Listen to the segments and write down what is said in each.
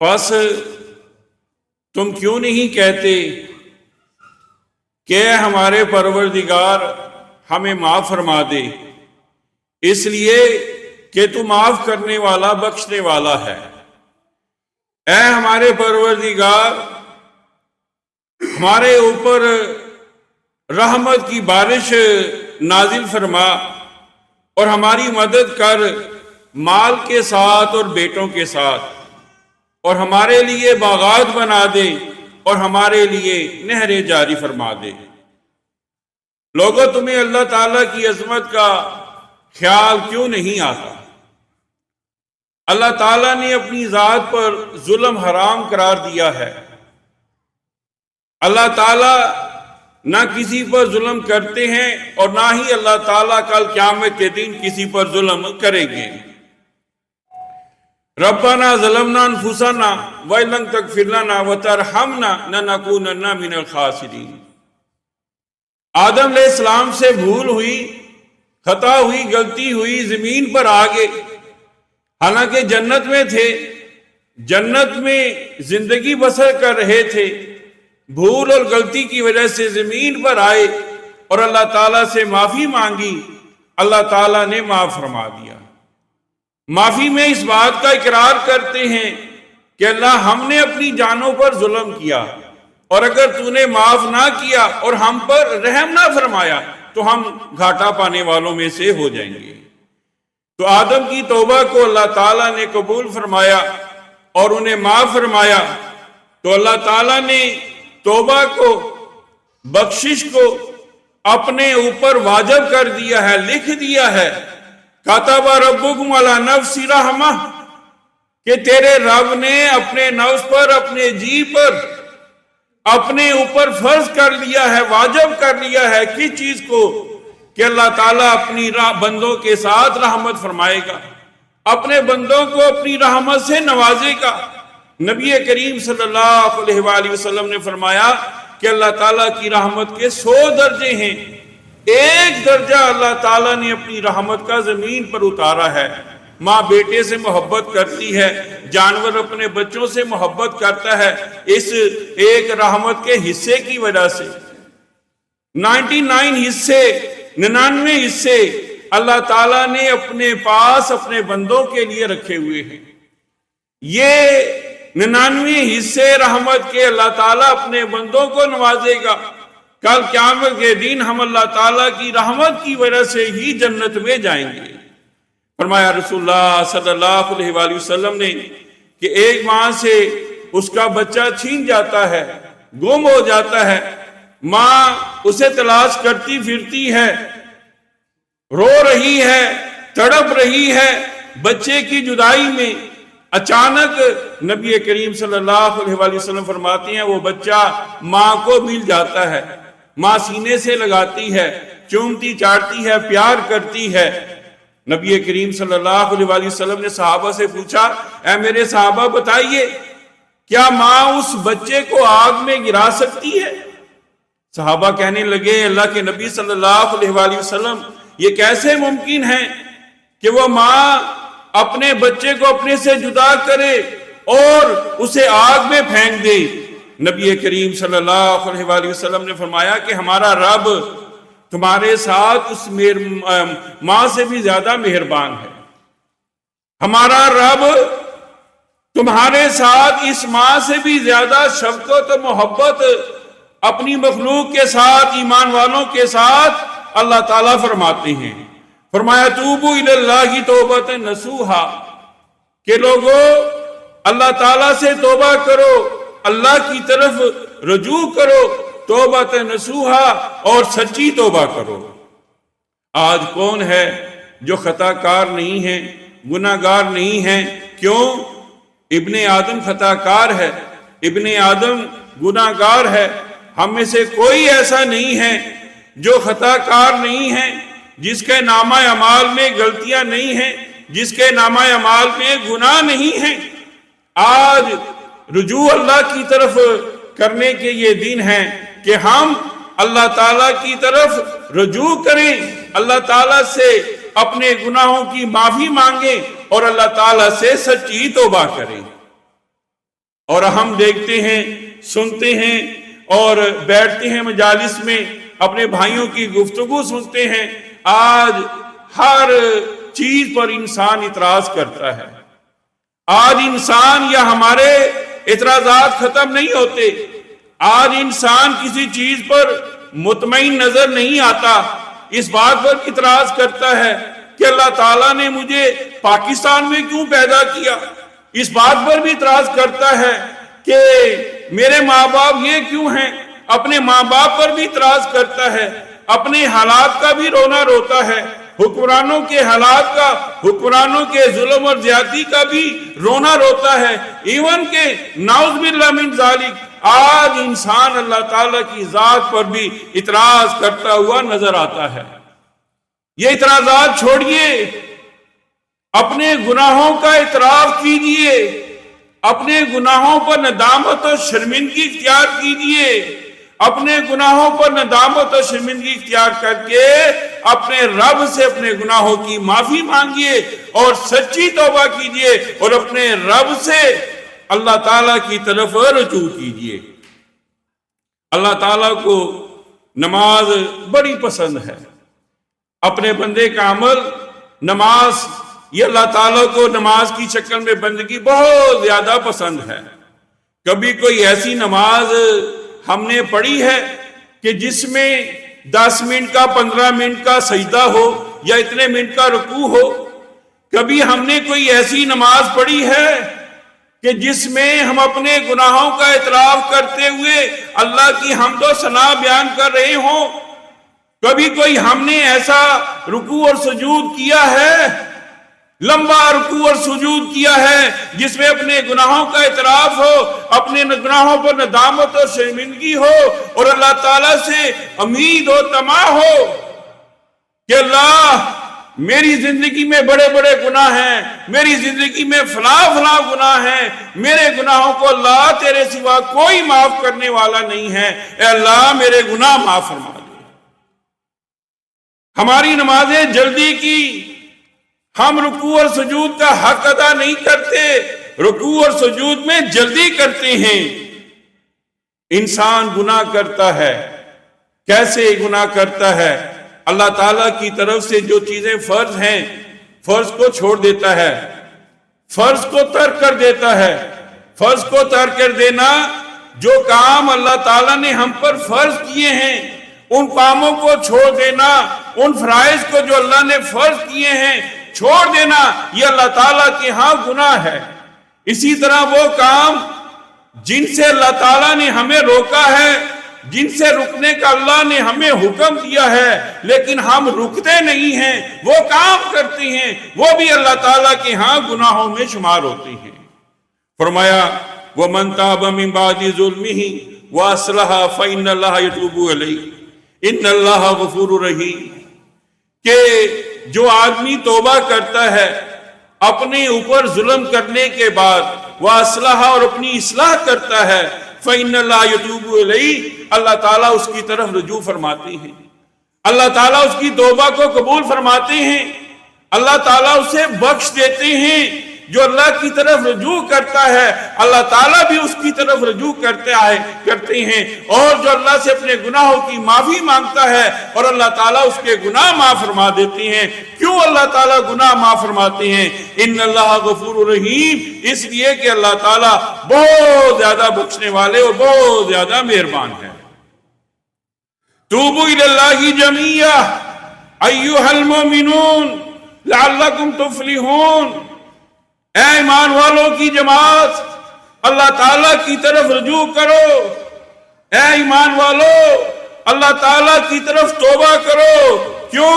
پس تم کیوں نہیں کہتے کہ ہمارے پروردگار ہمیں معاف فرما دے، اس لیے کہ تو معاف کرنے والا بخشنے والا ہے۔ اے ہمارے پروردگار، ہمارے اوپر رحمت کی بارش نازل فرما اور ہماری مدد کر مال کے ساتھ اور بیٹوں کے ساتھ، اور ہمارے لیے باغات بنا دے اور ہمارے لیے نہریں جاری فرما دے۔ لوگوں، تمہیں اللہ تعالیٰ کی عظمت کا خیال کیوں نہیں آتا؟ اللہ تعالیٰ نے اپنی ذات پر ظلم حرام قرار دیا ہے۔ اللہ تعالیٰ نہ کسی پر ظلم کرتے ہیں اور نہ ہی اللہ تعالیٰ کل قیامت کے دن کسی پر ظلم کریں گے۔ ربنا ظلمنا انفسنا وَإِن لَّمْ تَغْفِرْ لَنَا وَتَرْحَمْنَا لَنَكُونَنَّ مِنَ الْخَاسِرِينَ۔ آدم علیہ السلام سے بھول ہوئی، خطا ہوئی، غلطی ہوئی، زمین پر آ گئے، حالانکہ جنت میں تھے، جنت میں زندگی بسر کر رہے تھے، بھول اور غلطی کی وجہ سے زمین پر آئے اور اللہ تعالیٰ سے معافی مانگی، اللہ تعالیٰ نے معاف فرما دیا۔ معافی میں اس بات کا اقرار کرتے ہیں کہ اللہ، ہم نے اپنی جانوں پر ظلم کیا، اور اگر تو نے معاف نہ کیا اور ہم پر رحم نہ فرمایا تو ہم گھاٹا پانے والوں میں سے ہو جائیں گے۔ تو آدم کی توبہ کو اللہ تعالیٰ نے قبول فرمایا اور انہیں معاف فرمایا۔ تو اللہ تعالیٰ نے توبہ کو، بخشش کو اپنے اوپر واجب کر دیا ہے، لکھ دیا ہے۔ کتب ربکم علی نفسہ رحمہ، کہ تیرے رب نے اپنے نفس پر، اپنے جی پر، اپنے اوپر فرض کر لیا ہے، واجب کر لیا ہے کس چیز کو؟ کہ اللہ تعالیٰ اپنی بندوں کے ساتھ رحمت فرمائے گا، اپنے بندوں کو اپنی رحمت سے نوازے گا۔ نبی کریم صلی اللہ علیہ وآلہ وسلم نے فرمایا کہ اللہ تعالیٰ کی رحمت کے 100 درجے ہیں، ایک درجہ اللہ تعالیٰ نے اپنی رحمت کا زمین پر اتارا ہے۔ ماں بیٹے سے محبت کرتی ہے، جانور اپنے بچوں سے محبت کرتا ہے، اس ایک رحمت کے حصے کی وجہ سے۔ 99 حصے اللہ تعالیٰ نے اپنے پاس اپنے بندوں کے لیے رکھے ہوئے ہیں۔ یہ 99 حصے رحمت کے اللہ تعالیٰ اپنے بندوں کو نوازے گا۔ کل قیامت کے دن ہم اللہ تعالیٰ کی رحمت کی وجہ سے ہی جنت میں جائیں گے۔ فرمایا رسول اللہ صلی اللہ علیہ وآلہ وسلم نے کہ ایک ماں سے اس کا بچہ چھین جاتا ہے، گم ہو جاتا ہے، ماں اسے تلاش کرتی پھرتی ہے، رو رہی ہے، تڑپ رہی ہے بچے کی جدائی میں۔ اچانک نبی کریم صلی اللہ علیہ وآلہ وسلم فرماتے ہیں وہ بچہ ماں کو مل جاتا ہے، ماں سینے سے لگاتی ہے، چومتی چاٹتی ہے، پیار کرتی ہے۔ نبی کریم صلی اللہ علیہ وآلہ وسلم نے صحابہ سے پوچھا، اے میرے صحابہ بتائیے، کیا ماں اس بچے کو آگ میں گرا سکتی ہے؟ صحابہ کہنے لگے، اللہ کے نبی صلی اللہ علیہ وآلہ وسلم، یہ کیسے ممکن ہے کہ وہ ماں اپنے بچے کو اپنے سے جدا کرے اور اسے آگ میں پھینک دے؟ نبی کریم صلی اللہ علیہ وآلہ وسلم نے فرمایا کہ ہمارا رب تمہارے ساتھ اس ماں سے بھی زیادہ مہربان ہے۔ ہمارا رب تمہارے ساتھ اس ماں سے بھی زیادہ شفقت و محبت اپنی مخلوق کے ساتھ، ایمان والوں کے ساتھ اللہ تعالیٰ فرماتے ہیں۔ فرمایا توبوا الی اللہ توبۃ نصوحا، کہ لوگوں اللہ تعالیٰ سے توبہ کرو، اللہ کی طرف رجوع کرو، توبۃ نصوحا، اور سچی توبہ کرو۔ آج کون ہے جو خطا کار نہیں ہے، گناہ گار نہیں ہے؟ کیوں؟ ابن آدم خطا کار ہے، ابن آدم گناہ گار ہے۔ ہم میں سے کوئی ایسا نہیں ہے جو خطا کار نہیں ہے، جس کے نامہ اعمال میں غلطیاں نہیں ہیں، جس کے نامہ اعمال میں گناہ نہیں ہیں۔ آج رجوع اللہ کی طرف کرنے کے یہ دن ہے کہ ہم اللہ تعالیٰ کی طرف رجوع کریں، اللہ تعالیٰ سے اپنے گناہوں کی معافی مانگیں اور اللہ تعالیٰ سے سچی توبہ کریں۔ اور ہم دیکھتے ہیں، سنتے ہیں اور بیٹھتے ہیں مجالس میں، اپنے بھائیوں کی گفتگو سنتے ہیں، آج ہر چیز پر انسان اعتراض کرتا ہے۔ آج انسان یا ہمارے اعتراضات ختم نہیں ہوتے، آج انسان کسی چیز پر مطمئن نظر نہیں آتا، اس بات پر اعتراض کرتا ہے کہ اللہ تعالیٰ نے مجھے پاکستان میں کیوں پیدا کیا، اس بات پر بھی اعتراض کرتا ہے کہ میرے ماں باپ یہ کیوں ہیں، اپنے ماں باپ پر بھی اعتراض کرتا ہے، اپنے حالات کا بھی رونا روتا ہے، حکمرانوں کے حالات کا، حکمرانوں کے ظلم اور زیادتی کا بھی رونا روتا ہے، ایون کہ نعوذ باللہ من ذالک آج انسان اللہ تعالیٰ کی ذات پر بھی اعتراض کرتا ہوا نظر آتا ہے۔ یہ اعتراضات چھوڑیے، اپنے گناہوں کا اعتراف کیجئے، اپنے گناہوں پر ندامت اور شرمندگی اختیار کیجئے، اپنے گناہوں پر ندامت اور شرمندگی اختیار کر کے اپنے رب سے اپنے گناہوں کی معافی مانگیے اور سچی توبہ کیجئے اور اپنے رب سے اللہ تعالیٰ کی طرف رجوع کیجئے۔ اللہ تعالیٰ کو نماز بڑی پسند ہے، اپنے بندے کا عمل نماز، یہ اللہ تعالیٰ کو نماز کی شکل میں بندگی بہت زیادہ پسند ہے۔ کبھی کوئی ایسی نماز ہم نے پڑھی ہے کہ جس میں 10 منٹ کا 15 منٹ کا سجدہ ہو یا اتنے منٹ کا رکوع ہو؟ کبھی ہم نے کوئی ایسی نماز پڑھی ہے کہ جس میں ہم اپنے گناہوں کا اعتراف کرتے ہوئے اللہ کی حمد و ثنا بیان کر رہے ہوں؟ کبھی کوئی ہم نے ایسا رکوع اور سجود کیا ہے، لمبا رکوع اور سجود کیا ہے جس میں اپنے گناہوں کا اعتراف ہو، اپنے گناہوں پر ندامت اور شرمندگی ہو اور اللہ تعالیٰ سے امید و طمع ہو کہ اللہ میری زندگی میں بڑے بڑے گناہ ہیں، میری زندگی میں فلاں فلاں گناہ ہیں، میرے گناہوں کو اللہ تیرے سوا کوئی معاف کرنے والا نہیں ہے، اے اللہ میرے گناہ معاف فرما دے۔ ہماری نمازیں جلدی کی، ہم رکوع اور سجود کا حق ادا نہیں کرتے، رکوع اور سجود میں جلدی کرتے ہیں۔ انسان گناہ کرتا ہے، کیسے گناہ کرتا ہے؟ اللہ تعالیٰ کی طرف سے جو چیزیں فرض ہیں، فرض کو چھوڑ دیتا ہے، فرض کو ترک کر دیتا ہے۔ فرض کو ترک کر دینا، جو کام اللہ تعالیٰ نے ہم پر فرض کیے ہیں ان کاموں کو چھوڑ دینا، ان فرائض کو جو اللہ نے فرض کیے ہیں چھوڑ دینا، یہ اللہ تعالیٰ کے ہاں گناہ ہے۔ اسی طرح وہ کام جن سے اللہ تعالیٰ نے ہمیں روکا ہے، جن سے رکنے کا اللہ نے ہمیں حکم دیا ہے لیکن ہم رکتے نہیں ہیں، وہ کام کرتے ہیں، وہ بھی اللہ تعالیٰ کے ہاں گناہوں میں شمار ہوتے ہیں۔ فرمایا وَمَن تَابَ مِن بَعْدِ ظُلْمِهِ وَأَصْلَحَ فَإِنَّ اللَّهَ يَتُوبُ إِلَيْهِ إِنَّ اللَّهَ غَفُورٌ رَحِيمٌ، کہ جو آدمی توبہ کرتا ہے اپنے اوپر ظلم کرنے کے بعد، وَأَصْلَحَ اور اپنی اصلاح کرتا ہے، فَإِنَّ اللَّهَ يَتُوبُ إِلَيْهِ اللہ تعالیٰ اس کی طرف رجوع فرماتے ہیں، اللہ تعالیٰ اس کی توبہ کو قبول فرماتے ہیں، اللہ تعالیٰ اسے بخش دیتے ہیں۔ جو اللہ کی طرف رجوع کرتا ہے اللہ تعالیٰ بھی اس کی طرف رجوع کرتے ہیں، اور جو اللہ سے اپنے گناہوں کی معافی مانگتا ہے اور اللہ تعالیٰ اس کے گناہ معاف فرما دیتے ہیں۔ کیوں اللہ تعالیٰ گناہ معاف فرماتے ہیں؟ ان اللہ غفور رحیم، اس لیے کہ اللہ تعالیٰ بہت زیادہ بخشنے والے اور بہت زیادہ مہربان ہے۔ توبوا الی اللہ جمیعا ایھا المؤمنون لعلکم تفلحون، اے ایمان والوں کی جماعت اللہ تعالیٰ کی طرف رجوع کرو، اے ایمان والو اللہ تعالیٰ کی طرف توبہ کرو۔ کیوں؟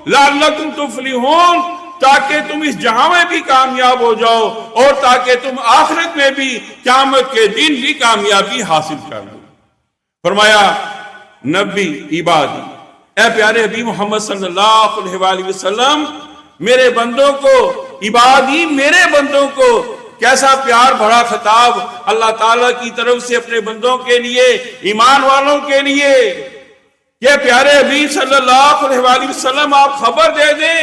لعلکم تفلحون، تاکہ تم اس جہاں میں بھی کامیاب ہو جاؤ اور تاکہ تم آخرت میں بھی قیامت کے دن بھی کامیابی حاصل کر لو۔ فرمایا نبی عبادی، اے پیارے حبیب محمد صلی اللہ علیہ وآلہ وسلم، میرے بندوں کو، عبادی میرے بندوں کو، کیسا پیار بھرا خطاب اللہ تعالیٰ کی طرف سے اپنے بندوں کے لیے، ایمان والوں کے لیے۔ یہ پیارے حبیب صلی اللہ علیہ وآلہ وسلم آپ خبر دے دیں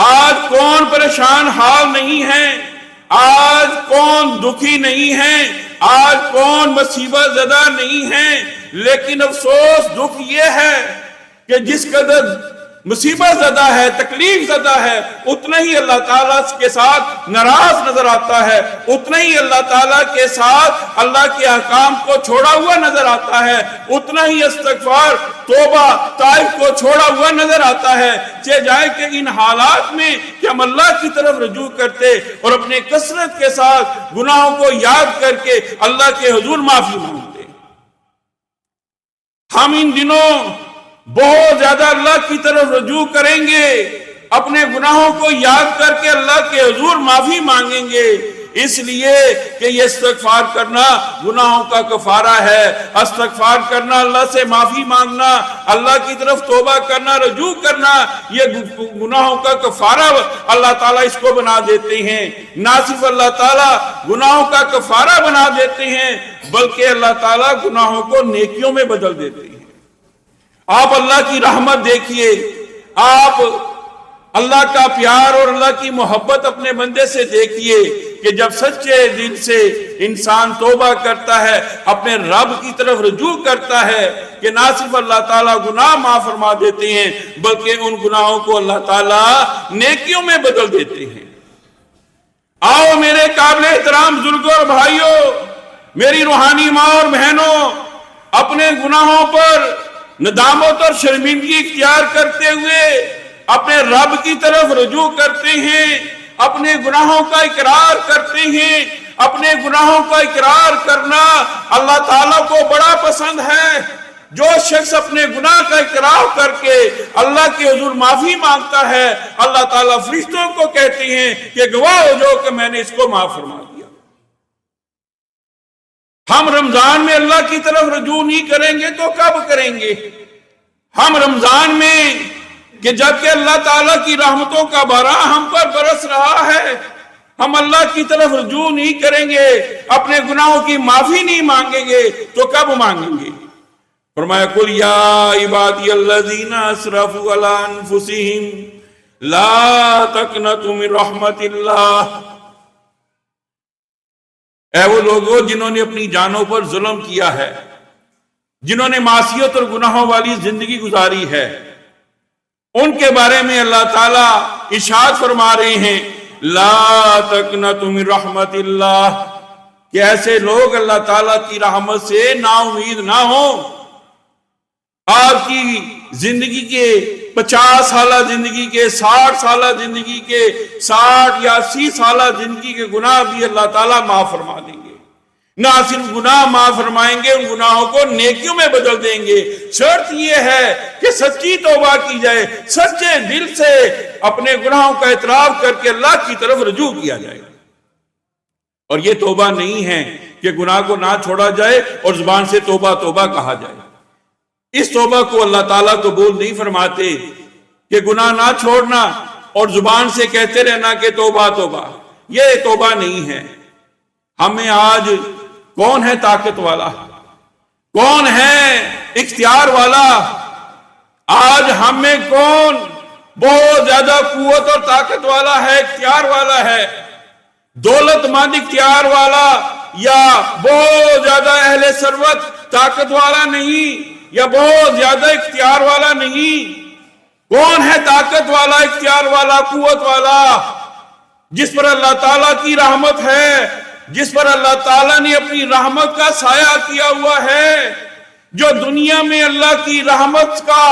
آج کون پریشان حال نہیں ہے؟ آج کون دکھی نہیں ہے؟ آج کون مصیبت زدہ نہیں ہے؟ لیکن افسوس دکھ یہ ہے کہ جس قدر مصیبت زدہ ہے، تکلیف زدہ ہے، اتنا ہی اللہ تعالیٰ کے ساتھ ناراض نظر آتا ہے، اتنا ہی اللہ تعالیٰ کے ساتھ اللہ کے احکام کو چھوڑا ہوا نظر آتا ہے، اتنا ہی استغفار، توبہ، تائب کو چھوڑا ہوا نظر آتا ہے۔ چاہے جائے کہ ان حالات میں کہ ہم اللہ کی طرف رجوع کرتے اور اپنے کثرت کے ساتھ گناہوں کو یاد کر کے اللہ کے حضور معافی مانگتے۔ ہم ان دنوں بہت زیادہ اللہ کی طرف رجوع کریں گے، اپنے گناہوں کو یاد کر کے اللہ کے حضور معافی مانگیں گے، اس لیے کہ یہ استغفار کرنا گناہوں کا کفارہ ہے۔ استغفار کرنا، اللہ سے معافی مانگنا، اللہ کی طرف توبہ کرنا، رجوع کرنا، یہ گناہوں کا کفارہ اللہ تعالیٰ اس کو بنا دیتے ہیں۔ نہ صرف اللہ تعالیٰ گناہوں کا کفارہ بنا دیتے ہیں بلکہ اللہ تعالیٰ گناہوں کو نیکیوں میں بدل دیتے ہیں۔ آپ اللہ کی رحمت دیکھیے، آپ اللہ کا پیار اور اللہ کی محبت اپنے بندے سے دیکھیے کہ جب سچے دل سے انسان توبہ کرتا ہے، اپنے رب کی طرف رجوع کرتا ہے، کہ نہ صرف اللہ تعالیٰ گناہ معاف فرما دیتے ہیں بلکہ ان گناہوں کو اللہ تعالیٰ نیکیوں میں بدل دیتے ہیں۔ آؤ میرے قابل احترام بزرگوں اور بھائیوں، میری روحانی ماں اور بہنوں، اپنے گناہوں پر ندامت اور شرمندگی اختیار کرتے ہوئے اپنے رب کی طرف رجوع کرتے ہیں، اپنے گناہوں کا اقرار کرتے ہیں۔ اپنے گناہوں کا اقرار کرنا اللہ تعالیٰ کو بڑا پسند ہے۔ جو شخص اپنے گناہ کا اقرار کر کے اللہ کے حضور معافی مانگتا ہے، اللہ تعالیٰ فرشتوں کو کہتے ہیں کہ گواہ ہو جاؤ کہ میں نے اس کو معاف فرما دیا۔ ہم رمضان میں اللہ کی طرف رجوع نہیں کریں گے تو کب کریں گے؟ ہم رمضان میں کہ جبکہ اللہ تعالیٰ کی رحمتوں کا بارہ ہم پر برس رہا ہے، ہم اللہ کی طرف رجوع نہیں کریں گے، اپنے گناہوں کی معافی نہیں مانگیں گے تو کب مانگیں گے؟ فرمایا قل یا عبادی الذین اسرفوا علی انفسہم لا تقنطوا من رحمت اللہ۔ اے وہ لوگوں جنہوں نے اپنی جانوں پر ظلم کیا ہے، جنہوں نے معصیت اور گناہوں والی زندگی گزاری ہے، ان کے بارے میں اللہ تعالیٰ ارشاد فرما رہے ہیں لا تقنطوا من رحمت اللہ، کہ ایسے لوگ اللہ تعالیٰ کی رحمت سے نا امید نہ ہوں۔ آپ کی زندگی کے 50 سالہ زندگی کے، 60 سالہ زندگی کے، 60 یا 80 سالہ زندگی کے گناہ بھی اللہ تعالیٰ معاف فرما دیں گے۔ نہ صرف گناہ معاف فرمائیں گے، ان گناہوں کو نیکیوں میں بدل دیں گے۔ شرط یہ ہے کہ سچی توبہ کی جائے، سچے دل سے اپنے گناہوں کا اعتراف کر کے اللہ کی طرف رجوع کیا جائے۔ اور یہ توبہ نہیں ہے کہ گناہ کو نہ چھوڑا جائے اور زبان سے توبہ توبہ کہا جائے۔ اس توبہ کو اللہ تعالیٰ قبول نہیں فرماتے کہ گناہ نہ چھوڑنا اور زبان سے کہتے رہنا کہ توبہ توبہ، یہ توبہ نہیں ہے۔ ہمیں آج کون ہے طاقت والا، کون ہے اختیار والا؟ آج ہمیں کون بہت زیادہ قوت اور طاقت والا ہے، اختیار والا ہے؟ دولت مند اختیار والا یا بہت زیادہ اہل ثروت طاقت والا نہیں، یا بہت زیادہ اختیار والا نہیں۔ کون ہے طاقت والا، اختیار والا، قوت والا؟ جس پر اللہ تعالیٰ کی رحمت ہے، جس پر اللہ تعالیٰ نے اپنی رحمت کا سایہ کیا ہوا ہے، جو دنیا میں اللہ کی رحمت کا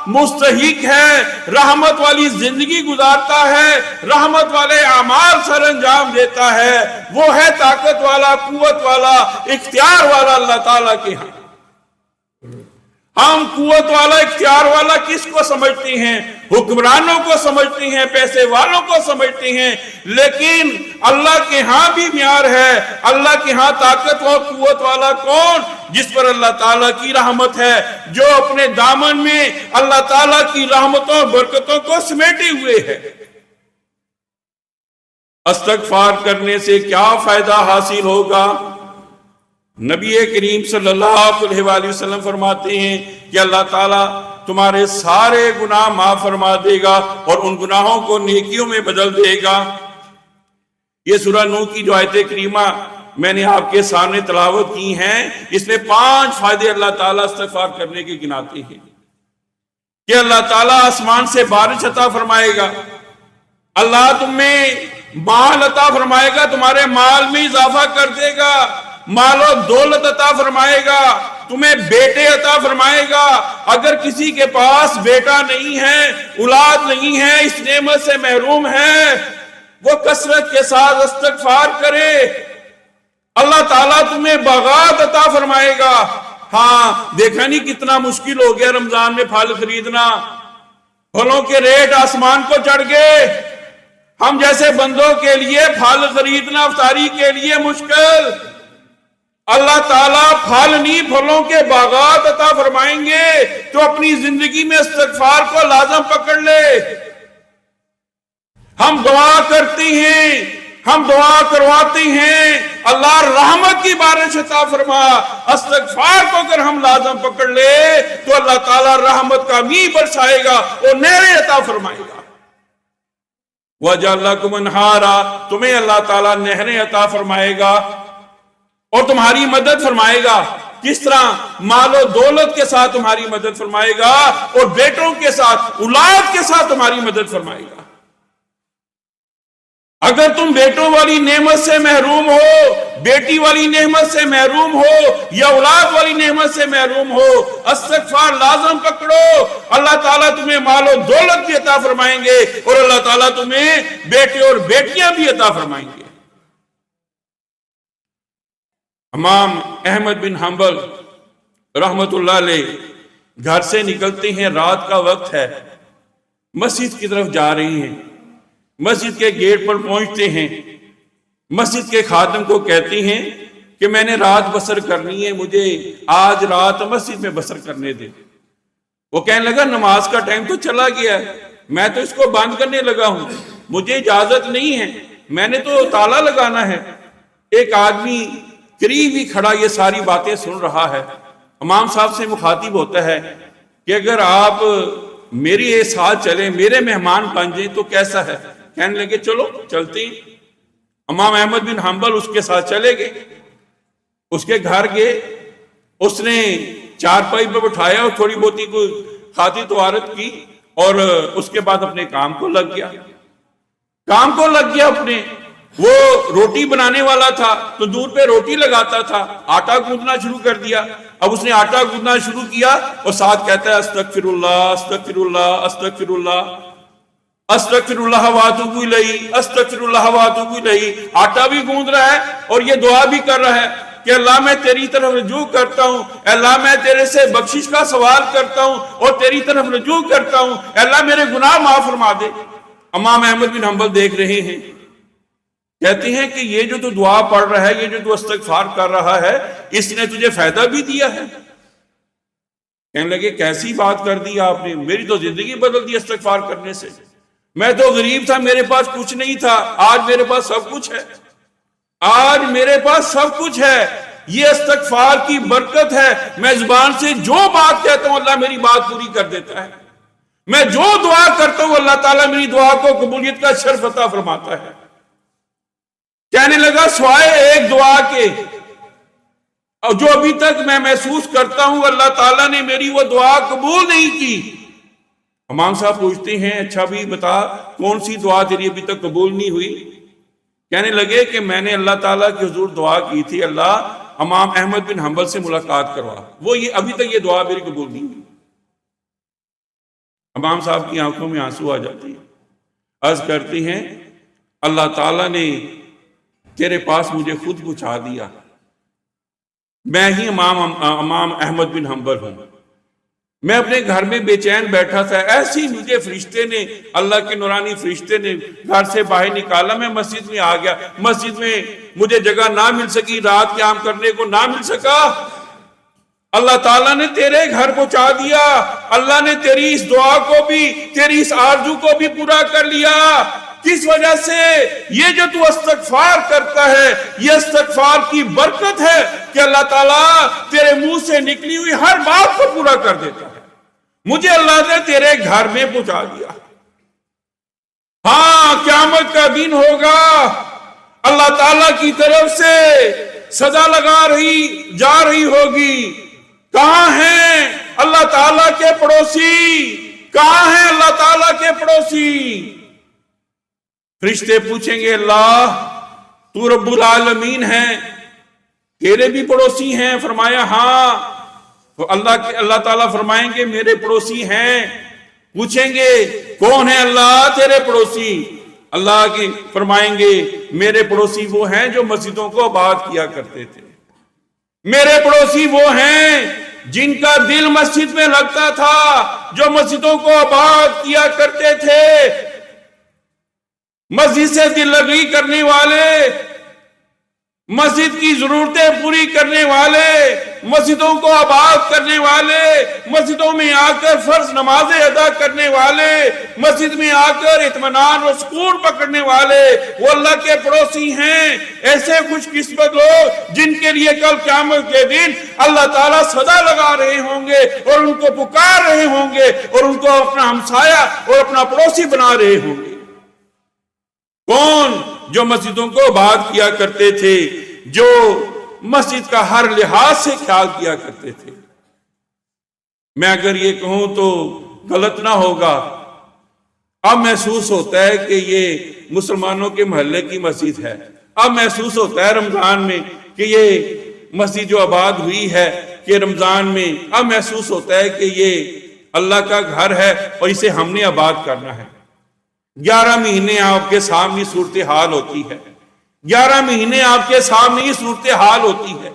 مستحق ہے، رحمت والی زندگی گزارتا ہے، رحمت والے اعمال سر انجام دیتا ہے، وہ ہے طاقت والا، قوت والا، اختیار والا اللہ تعالیٰ کے ہاں۔ ہم قوت والا، اختیار والا کس کو سمجھتے ہیں؟ حکمرانوں کو سمجھتے ہیں، پیسے والوں کو سمجھتے ہیں، لیکن اللہ کے ہاں بھی معیار ہے۔ اللہ کے ہاں طاقت اور قوت والا کون؟ جس پر اللہ تعالیٰ کی رحمت ہے، جو اپنے دامن میں اللہ تعالیٰ کی رحمتوں اور برکتوں کو سمیٹے ہوئے ہے۔ استغفار کرنے سے کیا فائدہ حاصل ہوگا؟ نبی کریم صلی اللہ علیہ وآلہ وسلم فرماتے ہیں کہ اللہ تعالیٰ تمہارے سارے گناہ معاف فرما دے گا اور ان گناہوں کو نیکیوں میں بدل دے گا۔ یہ سورہ نوح کی جو آیت کریمہ میں نے آپ کے سامنے تلاوت کی ہیں، اس میں 5 فائدے اللہ تعالیٰ استغفار کرنے کے گناتے ہیں کہ اللہ تعالیٰ آسمان سے بارش عطا فرمائے گا، اللہ تمہیں مال عطا فرمائے گا، تمہارے مال میں اضافہ کر دے گا، مال و دولت عطا فرمائے گا، تمہیں بیٹے عطا فرمائے گا۔ اگر کسی کے پاس بیٹا نہیں ہے، اولاد نہیں ہے، اس نعمت سے محروم ہے، وہ کثرت کے ساتھ استغفار کرے، اللہ تعالیٰ تمہیں باغات عطا فرمائے گا۔ ہاں دیکھا نہیں کتنا مشکل ہو گیا رمضان میں پھل خریدنا، پھلوں کے ریٹ آسمان کو چڑھ گئے، ہم جیسے بندوں کے لیے پھل خریدنا افطاری کے لیے مشکل۔ اللہ تعالیٰ پھل نہیں پھلوں کے باغات عطا فرمائیں گے تو اپنی زندگی میں استغفار کو لازم پکڑ لے۔ ہم دعا کرتے ہیں، ہم دعا کرواتے ہیں، اللہ رحمت کی بارش عطا فرما، استغفار کو اگر ہم لازم پکڑ لے تو اللہ تعالیٰ رحمت کا میਂਹ برسائے گا اور نہریں عطا فرمائے گا۔ وَجَعَلَ لَكُمْ أَنْهَارًا، تمہیں اللہ تعالیٰ نہریں عطا فرمائے گا اور تمہاری مدد فرمائے گا۔ کس طرح؟ مال و دولت کے ساتھ تمہاری مدد فرمائے گا اور بیٹوں کے ساتھ، اولاد کے ساتھ تمہاری مدد فرمائے گا۔ اگر تم بیٹوں والی نعمت سے محروم ہو، بیٹی والی نعمت سے محروم ہو یا اولاد والی نعمت سے محروم ہو، استغفار لازم پکڑو، اللہ تعالیٰ تمہیں مال و دولت بھی عطا فرمائیں گے اور اللہ تعالیٰ تمہیں بیٹے اور بیٹیاں بھی عطا فرمائیں گے۔ امام احمد بن حنبل رحمت اللہ علیہ گھر سے نکلتے ہیں، رات کا وقت ہے، مسجد کی طرف جا رہی ہیں، مسجد کے گیٹ پر پہنچتے ہیں، مسجد کے خادم کو کہتے ہیں کہ میں نے رات بسر کرنی ہے، مجھے آج رات مسجد میں بسر کرنے دے۔ وہ کہنے لگا نماز کا ٹائم تو چلا گیا ہے، میں تو اس کو بند کرنے لگا ہوں، مجھے اجازت نہیں ہے، میں نے تو تالا لگانا ہے۔ ایک آدمی قریب ہی کھڑا یہ ساری باتیں سن رہا ہے، امام صاحب سے مخاطب ہوتا ہے کہ اگر آپ میری ساتھ چلیں، میرے مہمان بن جائیں تو کیسا ہے؟ کہنے لگے چلو چلتے ہیں۔ امام احمد بن حنبل اس کے ساتھ چلے گئے، اس کے گھر گئے، اس نے چارپائی پر بٹھایا اور تھوڑی بہت کوئی خاطر توارت کی اور اس کے بعد اپنے کام کو لگ گیا اپنے۔ وہ روٹی بنانے والا تھا تو دور پہ روٹی لگاتا تھا، آٹا گوندنا شروع کر دیا۔ اب اس نے آٹا گوندنا شروع کیا اور ساتھ کہتا ہے استغفر اللہ استغفر اللہ استغفر اللہ استغفر اللہ واتوب الیہ استغفر اللہ واتوب الیہ۔ آٹا بھی گوند رہا ہے اور یہ دعا بھی کر رہا ہے کہ اللہ میں تیری طرف رجوع کرتا ہوں، اللہ میں تیرے سے بخشش کا سوال کرتا ہوں اور تیری طرف رجوع کرتا ہوں، اللہ میرے گناہ معاف فرما دے۔ امام احمد بن حنبل دیکھ رہے ہیں، کہتے ہیں کہ یہ جو تو دعا پڑھ رہا ہے، یہ جو تو استغفار کر رہا ہے، اس نے تجھے فائدہ بھی دیا ہے؟ کہنے لگے کیسی بات کر دی آپ نے، میری تو زندگی بدل دی استغفار کرنے سے۔ میں تو غریب تھا، میرے پاس کچھ نہیں تھا، آج میرے پاس سب کچھ ہے، آج میرے پاس سب کچھ ہے۔ یہ استغفار کی برکت ہے، میں زبان سے جو بات کہتا ہوں اللہ میری بات پوری کر دیتا ہے، میں جو دعا کرتا ہوں اللہ تعالیٰ میری دعا کو قبولیت کا شرف عطا فرماتا ہے۔ کہنے لگا سوائے ایک دعا کے اور جو ابھی تک میں محسوس کرتا ہوں اللہ تعالیٰ نے میری وہ دعا قبول نہیں کی۔ امام صاحب پوچھتے ہیں اچھا بھی بتا کون سی دعا تیری ابھی تک قبول نہیں ہوئی؟ کہنے لگے کہ میں نے اللہ تعالیٰ کی حضور دعا کی تھی اللہ امام احمد بن حنبل سے ملاقات کروا، وہ یہ ابھی تک یہ دعا میری قبول نہیں ہوئی۔ امام صاحب کی آنکھوں میں آنسو آ جاتے ہیں، عرض کرتے ہیں اللہ تعالیٰ نے تیرے پاس مجھے خود پہنچا دیا، میں ہی امام احمد بن حنبل ہوں۔ میں اپنے گھر میں بے چین بیٹھا تھا، ایسی مجھے فرشتے نے، اللہ کے نورانی فرشتے نے گھر سے باہر نکالا، میں مسجد میں آ گیا، مسجد میں مجھے جگہ نہ مل سکی، رات قیام کرنے کو نہ مل سکا، اللہ تعالیٰ نے تیرے گھر پہنچا دیا، اللہ نے تیری اس دعا کو بھی، تیری اس آرزو کو بھی پورا کر لیا۔ کس وجہ سے؟ یہ جو تو استغفار کرتا ہے، یہ استغفار کی برکت ہے کہ اللہ تعالیٰ تیرے منہ سے نکلی ہوئی ہر بات کو پورا کر دیتا ہے۔ مجھے اللہ نے تیرے گھر میں پہنچا دیا. ہاں قیامت کا دن ہوگا، اللہ تعالیٰ کی طرف سے سزا جا رہی ہوگی. کہاں ہیں اللہ تعالیٰ کے پڑوسی؟ کہاں ہیں اللہ تعالیٰ کے پڑوسی؟ فرشتے پوچھیں گے اللہ تو رب العالمین ہے، تیرے بھی پڑوسی ہیں؟ فرمایا ہاں. تو اللہ تعالیٰ فرمائیں گے میرے پڑوسی ہیں. پوچھیں گے کون ہے اللہ تیرے پڑوسی؟ اللہ کی فرمائیں گے میرے پڑوسی وہ ہیں جو مسجدوں کو آباد کیا کرتے تھے. میرے پڑوسی وہ ہیں جن کا دل مسجد میں لگتا تھا، جو مسجدوں کو آباد کیا کرتے تھے. مسجد سے دل لگی کرنے والے، مسجد کی ضرورتیں پوری کرنے والے، مسجدوں کو آباد کرنے والے، مسجدوں میں آ کر فرض نمازیں ادا کرنے والے، مسجد میں آ کر اطمینان و سکون پکڑنے والے، وہ اللہ کے پڑوسی ہیں. ایسے خوش قسمت لوگ جن کے لیے کل قیامت کے دن اللہ تعالیٰ سزا لگا رہے ہوں گے اور ان کو پکار رہے ہوں گے اور ان کو اپنا ہمسایہ اور اپنا پڑوسی بنا رہے ہوں گے. کون؟ جو مسجدوں کو آباد کیا کرتے تھے، جو مسجد کا ہر لحاظ سے خیال کیا کرتے تھے. میں اگر یہ کہوں تو غلط نہ ہوگا، اب محسوس ہوتا ہے کہ یہ مسلمانوں کے محلے کی مسجد ہے. اب محسوس ہوتا ہے رمضان میں کہ یہ مسجد جو آباد ہوئی ہے کہ رمضان میں اب محسوس ہوتا ہے کہ یہ اللہ کا گھر ہے اور اسے ہم نے آباد کرنا ہے. 11 مہینے آپ کے سامنے صورتحال ہوتی ہے، 11 مہینے آپ کے سامنے یہ صورتحال ہوتی ہے.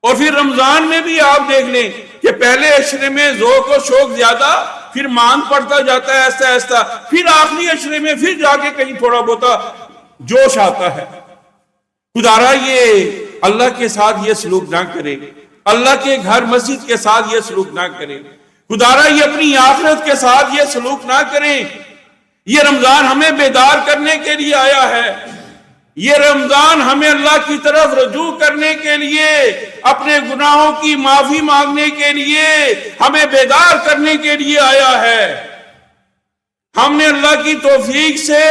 اور پھر رمضان میں بھی آپ دیکھ لیں کہ پہلے عشرے میں ذوق و شوق زیادہ، پھر مان پڑتا جاتا ہے ایسا ایسا، پھر آخری عشرے میں پھر جا کے کہیں تھوڑا بہت جوش آتا ہے. خدارا یہ اللہ کے ساتھ یہ سلوک نہ کرے، اللہ کے گھر مسجد کے ساتھ یہ سلوک نہ کرے. خدارا یہ اپنی آخرت کے ساتھ یہ سلوک نہ کریں. یہ رمضان ہمیں بیدار کرنے کے لیے آیا ہے. یہ رمضان ہمیں اللہ کی طرف رجوع کرنے کے لیے، اپنے گناہوں کی معافی مانگنے کے لیے، ہمیں بیدار کرنے کے لیے آیا ہے. ہم نے اللہ کی توفیق سے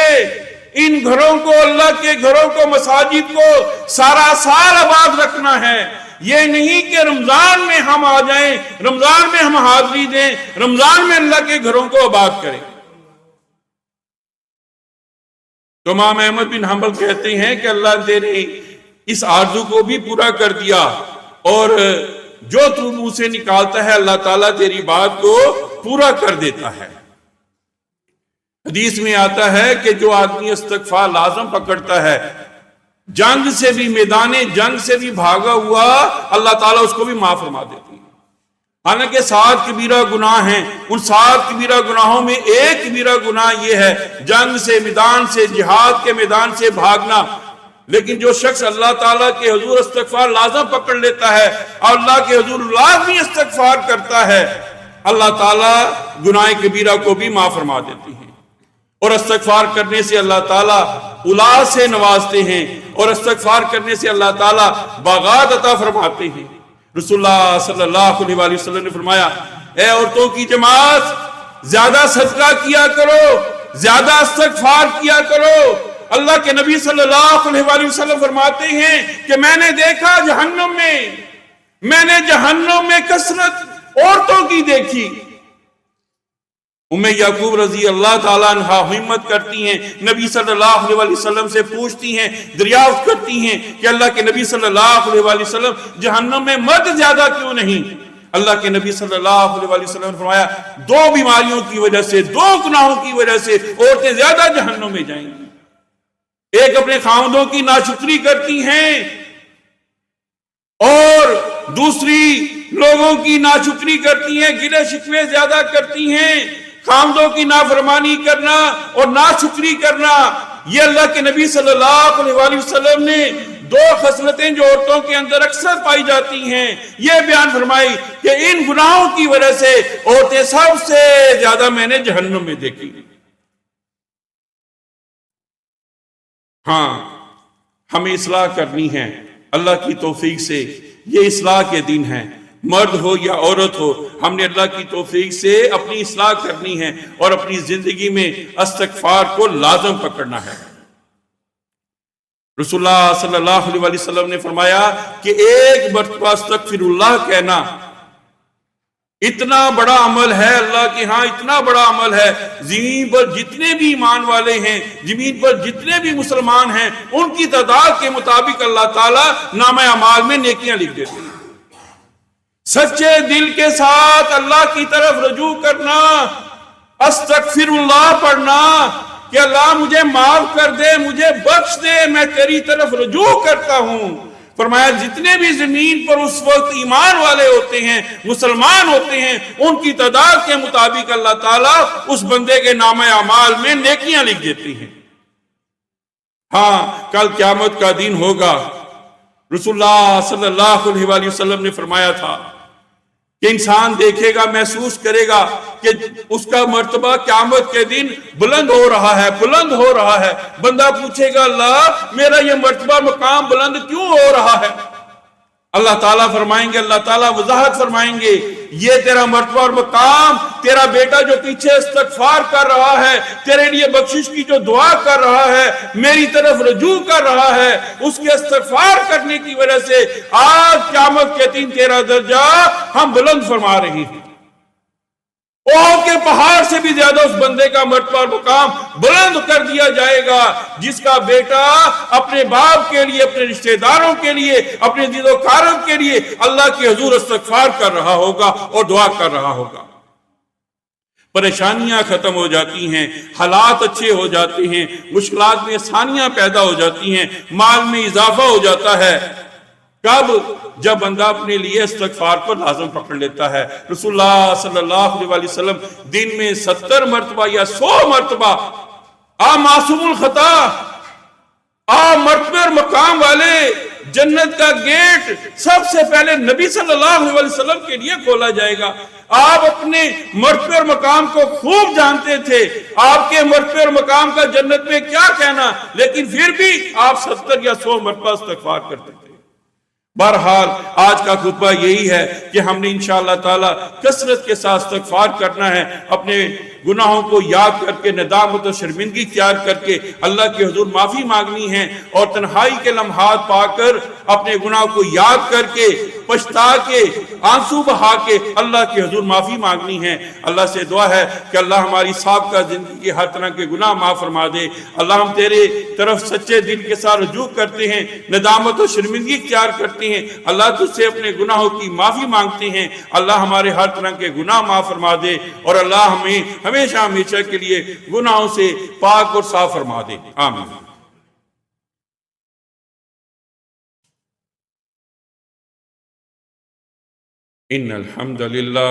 ان گھروں کو، اللہ کے گھروں کو، مساجد کو سارا سال آباد رکھنا ہے. یہ نہیں کہ رمضان میں ہم آ جائیں، رمضان میں ہم حاضری دیں، رمضان میں اللہ کے گھروں کو آباد کریں. تو امام احمد بن حنبل کہتے ہیں کہ اللہ نے اس آرزو کو بھی پورا کر دیا، اور جو تو منہ سے نکالتا ہے اللہ تعالیٰ تیری بات کو پورا کر دیتا ہے. حدیث میں آتا ہے کہ جو آدمی استغفار لازم پکڑتا ہے، جنگ سے بھی، میدان جنگ سے بھی بھاگا ہوا، اللہ تعالیٰ اس کو بھی معاف فرما دیتی ہے. حالانکہ 7 کبیرہ گناہ ہیں، ان 7 کبیرہ گناہوں میں ایک کبیرہ گناہ یہ ہے جنگ سے، میدان سے، جہاد کے میدان سے بھاگنا. لیکن جو شخص اللہ تعالیٰ کے حضور استغفار لازم پکڑ لیتا ہے اور اللہ کے حضور لازمی استغفار کرتا ہے، اللہ تعالیٰ گناہ کبیرہ کو بھی معاف فرما دیتی ہیں. اور استغفار کرنے سے اللہ تعالیٰ اولاد سے نوازتے ہیں، اور استغفار کرنے سے اللہ تعالیٰ باغات عطا فرماتے ہیں. رسول اللہ صلی اللہ علیہ وآلہ وسلم نے فرمایا، اے عورتوں کی جماعت، زیادہ صدقہ کیا کرو، زیادہ استغفار کیا کرو. اللہ کے نبی صلی اللہ علیہ وآلہ وسلم فرماتے ہیں کہ میں نے دیکھا جہنم میں کثرت عورتوں کی دیکھی. یعقوب رضی اللہ تعالیٰ عنہ ہمت کرتی ہیں، نبی صلی اللہ علیہ وآلہ وسلم سے پوچھتی ہیں، دریافت کرتی ہیں کہ اللہ کے نبی صلی اللہ علیہ وآلہ وسلم جہنم میں مرد زیادہ کیوں نہیں؟ اللہ کے نبی صلی اللہ علیہ وآلہ وسلم نے فرمایا 2 بیماریوں کی وجہ سے، 2 گناہوں کی وجہ سے عورتیں زیادہ جہنم میں جائیں گی. ایک اپنے خاوندوں کی ناشکری کرتی ہیں، اور دوسری لوگوں کی ناشکری کرتی ہیں، گلے شکوے زیادہ کرتی ہیں. خاوندوں کی نافرمانی کرنا اور ناشکری کرنا، یہ اللہ کے نبی صلی اللہ علیہ وآلہ وسلم نے 2 خصلتیں جو عورتوں کے اندر اکثر پائی جاتی ہیں، یہ بیان فرمائی کہ ان گناہوں کی وجہ سے عورتیں سب سے زیادہ میں نے جہنم میں دیکھی. ہاں، ہمیں اصلاح کرنی ہے اللہ کی توفیق سے. یہ اصلاح کے دن ہیں. مرد ہو یا عورت ہو، ہم نے اللہ کی توفیق سے اپنی اصلاح کرنی ہے اور اپنی زندگی میں استغفار کو لازم پکڑنا ہے۔ رسول اللہ صلی اللہ علیہ وسلم نے فرمایا کہ ایک مرتبہ استغفر اللہ کہنا اتنا بڑا عمل ہے، اللہ کے ہاں اتنا بڑا عمل ہے، زمین پر جتنے بھی ایمان والے ہیں، زمین پر جتنے بھی مسلمان ہیں، ان کی تعداد کے مطابق اللہ تعالیٰ نامہ اعمال میں نیکیاں لکھ دیتے ہیں۔ سچے دل کے ساتھ اللہ کی طرف رجوع کرنا، استغفر اللہ پڑھنا کہ اللہ مجھے معاف کر دے، مجھے بخش دے، میں تیری طرف رجوع کرتا ہوں۔ فرمایا جتنے بھی زمین پر اس وقت ایمان والے ہوتے ہیں، مسلمان ہوتے ہیں، ان کی تعداد کے مطابق اللہ تعالیٰ اس بندے کے نامہ اعمال میں نیکیاں لکھ دیتی ہیں۔ ہاں، کل قیامت کا دن ہوگا۔ رسول اللہ صلی اللہ علیہ وآلہ وسلم نے فرمایا تھا کہ انسان دیکھے گا، محسوس کرے گا کہ اس کا مرتبہ قیامت کے دن بلند ہو رہا ہے، بلند ہو رہا ہے۔ بندہ پوچھے گا اللہ میرا یہ مرتبہ مقام بلند کیوں ہو رہا ہے؟ اللہ تعالیٰ فرمائیں گے، اللہ تعالیٰ وضاحت فرمائیں گے، یہ تیرا مرتبہ اور مقام تیرا بیٹا جو پیچھے استغفار کر رہا ہے، تیرے لیے بخشش کی جو دعا کر رہا ہے، میری طرف رجوع کر رہا ہے، اس کے استغفار کرنے کی وجہ سے آج قیامت کے دن تیرا درجہ ہم بلند فرما رہے ہیں۔ احد کے پہاڑ سے بھی زیادہ اس بندے کا مرتبہ اور مقام بلند کر دیا جائے گا، جس کا بیٹا اپنے باپ کے لیے، اپنے رشتہ داروں کے لیے، اپنے دید و کارم کے لیے اللہ کے حضور استغفار کر رہا ہوگا اور دعا کر رہا ہوگا۔ پریشانیاں ختم ہو جاتی ہیں، حالات اچھے ہو جاتے ہیں، مشکلات میں آسانیاں پیدا ہو جاتی ہیں، مال میں اضافہ ہو جاتا ہے۔ کب؟ جب بندہ اپنے لیے استغفار پر لازم پکڑ لیتا ہے۔ رسول اللہ صلی اللہ علیہ وآلہ وسلم دن میں 70 مرتبہ یا 100 مرتبہ معصوم الخطا، مرتبہ اور مقام والے جنت کا گیٹ سب سے پہلے نبی صلی اللہ علیہ وسلم کے لیے کھولا جائے گا۔ آپ اپنے مرتبہ اور مقام کو خوب جانتے تھے، آپ کے مرتبہ اور مقام کا جنت میں کیا کہنا، لیکن پھر بھی آپ 70 یا 100 مرتبہ استغفار کرتے تھے۔ بہرحال آج کا خطبہ یہی ہے کہ ہم نے انشاءاللہ تعالی کثرت کے ساتھ استغفار کرنا ہے، اپنے گناہوں کو یاد کر کے، ندامت و شرمندگی اختیار کر کے اللہ کے حضور معافی مانگنی ہے، اور تنہائی کے لمحات پا کر اپنے گناہ کو یاد کر کے، پچھتا کے، آنسو بہا کے اللہ کے حضور معافی مانگنی ہے۔ اللہ سے دعا ہے کہ اللہ ہماری سابقہ زندگی کے ہر طرح کے گناہ معاف فرما دے۔ اللہ ہم تیرے طرف سچے دل کے ساتھ رجوع کرتے ہیں، ندامت و شرمندگی اختیار کرتے ہیں، اللہ تجھ سے اپنے گناہوں کی معافی مانگتے ہیں۔ اللہ ہمارے ہر طرح کے گناہ معاف فرما دے، اور اللہ ہمیں ہمیشہ ہمیشہ کے لیے گناہوں سے پاک اور صاف فرما دے۔ آمین۔ ان الحمد للہ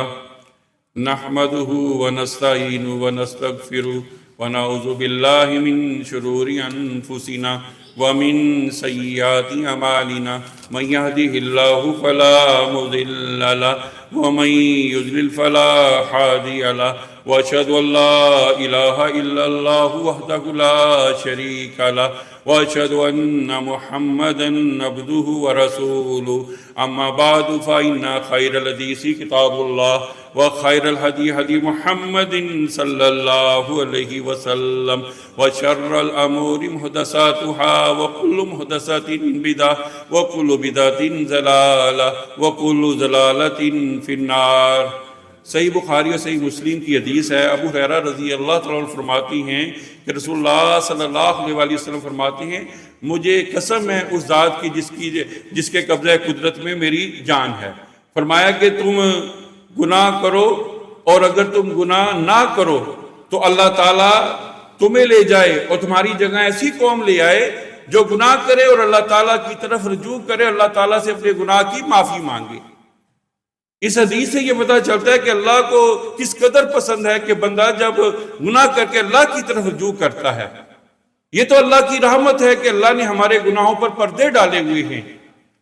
نحمده ونستعینه ونستغفره ونعوذ باللہ من شرور انفسنا ومن سیئات اعمالنا من يهده الله فلا مضل له ومن يضلل فلا هادي له واشهد ان لا اله الا الله وحده لا شريك له واشهد ان محمدا عبده ورسوله اما بعد فان خير الحديث كتاب الله وخير الهدي هدي محمد صلى الله عليه وسلم وشر الامور محدثاتها وكل محدثة بدعة وكل بدعة ضلالة وكل ضلالة في النار۔ صحیح بخاری اور صحیح مسلم کی حدیث ہے، ابو ہریرہ رضی اللہ تعالیٰ عنہ فرماتی ہیں کہ رسول اللہ صلی اللہ علیہ وسلم فرماتے ہیں مجھے قسم ہے اس ذات کی جس کے قبضہ قدرت میں میری جان ہے۔ فرمایا کہ تم گناہ کرو، اور اگر تم گناہ نہ کرو تو اللہ تعالیٰ تمہیں لے جائے اور تمہاری جگہ ایسی قوم لے آئے جو گناہ کرے اور اللہ تعالیٰ کی طرف رجوع کرے، اللہ تعالیٰ سے اپنے گناہ کی معافی مانگے۔ اس حدیث سے یہ پتہ چلتا ہے کہ اللہ کو کس قدر پسند ہے کہ بندہ جب گناہ کر کے اللہ کی طرف رجوع کرتا ہے۔ یہ تو اللہ کی رحمت ہے کہ اللہ نے ہمارے گناہوں پر پردے ڈالے ہوئے ہیں۔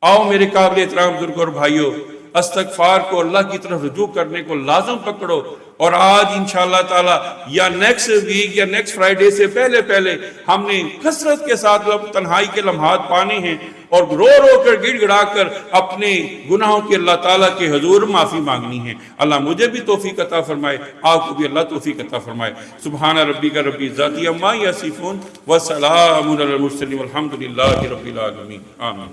آؤ میرے قابل احترام بزرگوں اور بھائیوں، استغفار کو، اللہ کی طرف رجوع کرنے کو لازم پکڑو، اور آج انشاءاللہ تعالی یا نیکسٹ ویک یا نیکسٹ فرائیڈے سے پہلے پہلے ہم نے کثرت کے ساتھ تنہائی کے لمحات پانے ہیں، اور رو رو کر گڑ گڑا کر اپنے گناہوں کے اللہ تعالیٰ کے حضور معافی مانگنی ہے۔ اللہ مجھے بھی توفیق عطا فرمائے، آپ کو بھی اللہ توفیق عطا فرمائے۔ سبحان ربک رب العزت عما یصفون وسلام علی المرسلین والحمد للہ رب العالمین، آمین۔